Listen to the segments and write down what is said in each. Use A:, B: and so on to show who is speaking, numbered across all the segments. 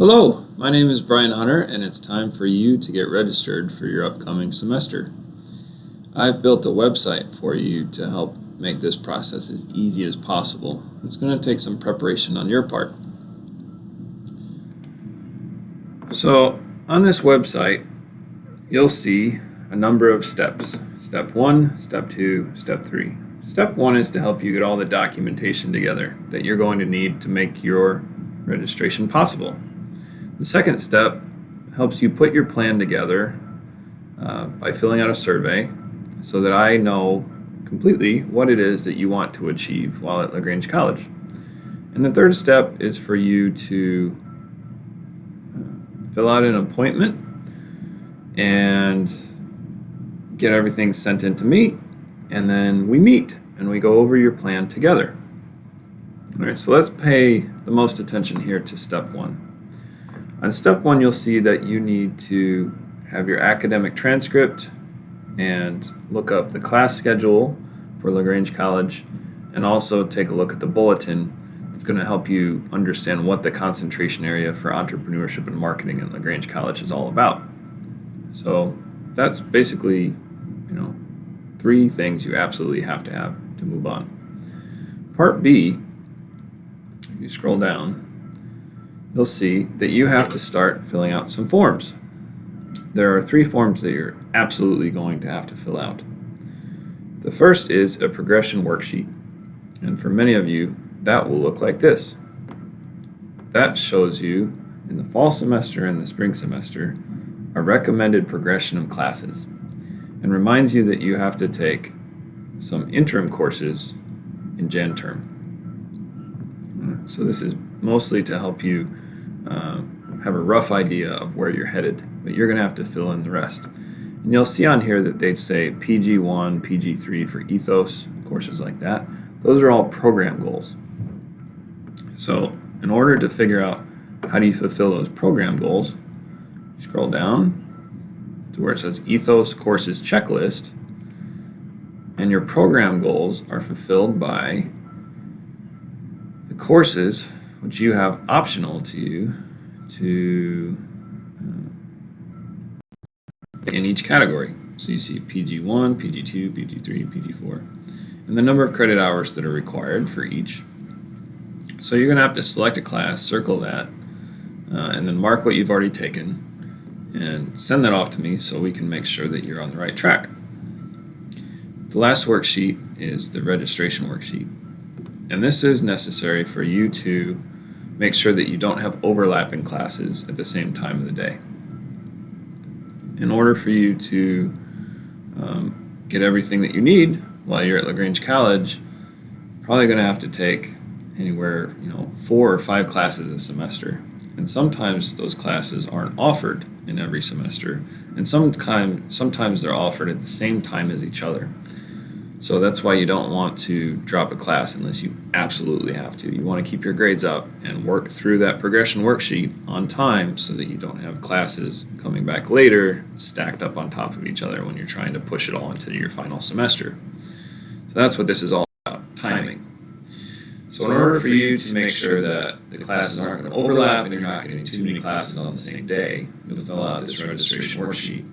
A: Hello, my name is Brian Hunter, and it's time for you to get registered for your upcoming semester. I've built a website for you to help make this process as easy as possible. It's going to take some preparation on your part. So, on this website, you'll see a number of steps. Step 1, Step 2, Step 3. Step 1 is to help you get all the documentation together that you're going to need to make your registration possible. The second step helps you put your plan together by filling out a survey so that I know completely what it is that you want to achieve while at LaGrange College. And the third step is for you to fill out an appointment and get everything sent in to me, and then we meet and we go over your plan together. All right, so let's pay the most attention here to step 1. On step 1, you'll see that you need to have your academic transcript and look up the class schedule for LaGrange College, and also take a look at the bulletin. It's going to help you understand what the concentration area for entrepreneurship and marketing at LaGrange College is all about. So that's basically, 3 things you absolutely have to move on. Part B, if you scroll down, you'll see that you have to start filling out some forms. There are 3 forms that you're absolutely going to have to fill out. The first is a progression worksheet, and for many of you, that will look like this. That shows you, in the fall semester and the spring semester, a recommended progression of classes, and reminds you that you have to take some interim courses in Gen term. So this is mostly to help you have a rough idea of where you're headed, but you're going to have to fill in the rest. And you'll see on here that they say PG1, PG3 for ethos, courses like that. Those are all program goals. So in order to figure out how do you fulfill those program goals, you scroll down to where it says ethos courses checklist, and your program goals are fulfilled by the courses which you have optional to you to in each category. So you see PG1, PG2, PG3, PG4, and the number of credit hours that are required for each. So you're going to have to select a class, circle that, and then mark what you've already taken, and send that off to me so we can make sure that you're on the right track. The last worksheet is the registration worksheet, and this is necessary for you to make sure that you don't have overlapping classes at the same time of the day. In order for you to get everything that you need while you're at LaGrange College, you're probably going to have to take anywhere 4 or 5 classes a semester. And sometimes those classes aren't offered in every semester, and sometimes they're offered at the same time as each other. So that's why you don't want to drop a class unless you absolutely have to. You want to keep your grades up and work through that progression worksheet on time so that you don't have classes coming back later stacked up on top of each other when you're trying to push it all into your final semester. So that's what this is all about, timing. So in order for you to make sure that the classes aren't going to overlap and you're not getting too many classes on the same day, you'll fill out this registration worksheet.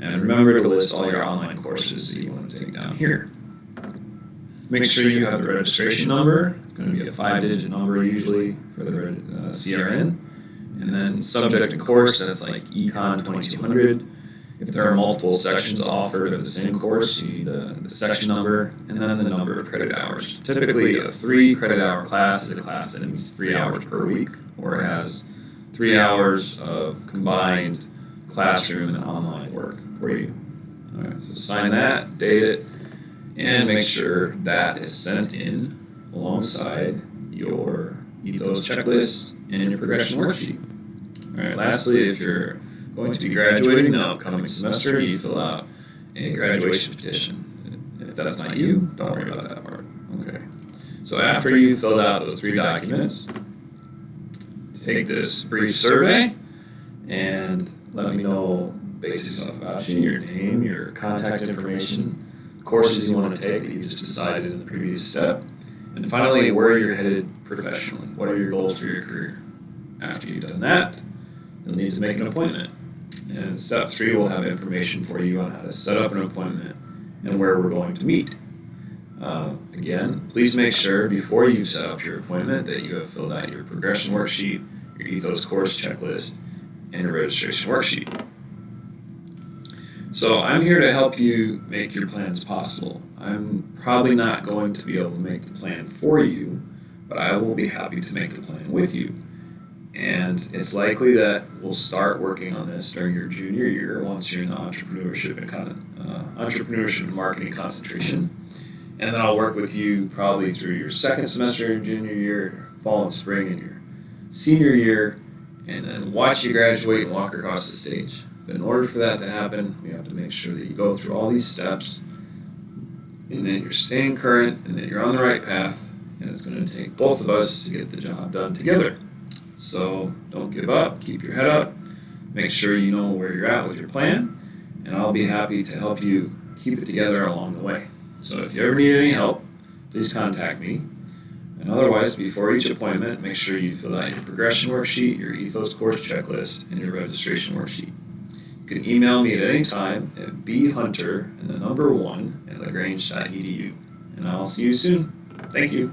A: And remember to list all your online courses that you want to take down here. Make sure you have the registration number. It's going to be a 5-digit number usually for the CRN. And then subject and course, that's like Econ 2200. If there are multiple sections offered of the same course, you need the section number and then the number of credit hours. Typically, a 3 credit hour class is a class that needs 3 hours per week, or has 3 hours of combined classroom and online work for you. All right, so sign that, date it, and make sure that is sent in alongside your ethos checklist and your progression worksheet. All right, lastly, if you're going to be graduating the upcoming semester, you fill out a graduation petition. If that's not you, don't worry about that part. Okay. So after you filled out those 3 documents, take this brief survey and let me know basic stuff about you, your name, your contact information, courses you want to take that you just decided in the previous step, and finally, where you're headed professionally. What are your goals for your career? After you've done that, you'll need to make an appointment. And step 3 will have information for you on how to set up an appointment and where we're going to meet. Again, please make sure before you set up your appointment that you have filled out your progression worksheet, your Ethos course checklist, and your registration worksheet. So I'm here to help you make your plans possible. I'm probably not going to be able to make the plan for you, but I will be happy to make the plan with you. And it's likely that we'll start working on this during your junior year once you're in the entrepreneurship and marketing concentration. And then I'll work with you probably through your second semester in junior year, fall and spring in your senior year, and then watch you graduate and walk across the stage. But in order for that to happen, we have to make sure that you go through all these steps, and that you're staying current, and that you're on the right path, and it's going to take both of us to get the job done together. So don't give up, keep your head up, make sure you know where you're at with your plan, and I'll be happy to help you keep it together along the way. So if you ever need any help, please contact me. And otherwise, before each appointment, make sure you fill out your progression worksheet, your Ethos course checklist, and your registration worksheet. You can email me at any time at bhunter1@lagrange.edu. And I'll see you soon. Thank you.